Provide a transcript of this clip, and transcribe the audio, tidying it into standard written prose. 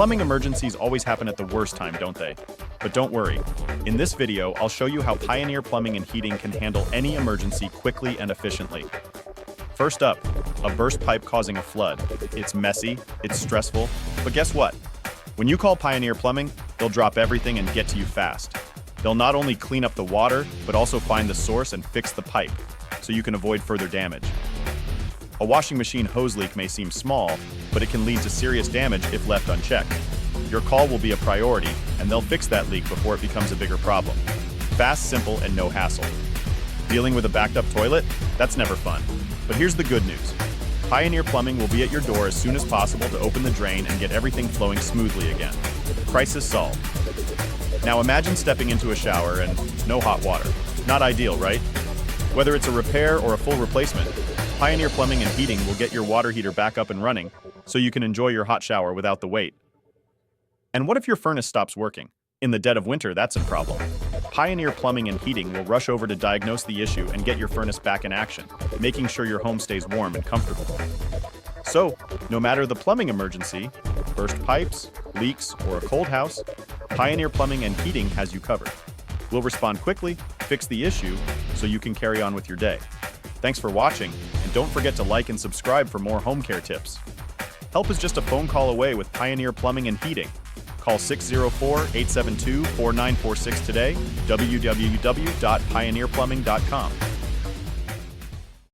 Plumbing emergencies always happen at the worst time, don't they? But don't worry. In this video, I'll show you how Pioneer Plumbing and Heating can handle any emergency quickly and efficiently. First up, a burst pipe causing a flood. It's messy, it's stressful, but guess what? When you call Pioneer Plumbing, they'll drop everything and get to you fast. They'll not only clean up the water, but also find the source and fix the pipe, so you can avoid further damage. A washing machine hose leak may seem small, but it can lead to serious damage if left unchecked. Your call will be a priority, and they'll fix that leak before it becomes a bigger problem. Fast, simple, and no hassle. Dealing with a backed up toilet? That's never fun. But here's the good news. Pioneer Plumbing will be at your door as soon as possible to open the drain and get everything flowing smoothly again. Crisis solved. Now imagine stepping into a shower and no hot water. Not ideal, right? Whether it's a repair or a full replacement, Pioneer Plumbing and Heating will get your water heater back up and running so you can enjoy your hot shower without the wait. And what if your furnace stops working? In the dead of winter, that's a problem. Pioneer Plumbing and Heating will rush over to diagnose the issue and get your furnace back in action, making sure your home stays warm and comfortable. So, no matter the plumbing emergency, burst pipes, leaks, or a cold house, Pioneer Plumbing and Heating has you covered. We'll respond quickly, fix the issue, so you can carry on with your day. Thanks for watching, and don't forget to like and subscribe for more home care tips. Help is just a phone call away with Pioneer Plumbing and Heating. Call 604-872-4946 today, www.pioneerplumbing.com.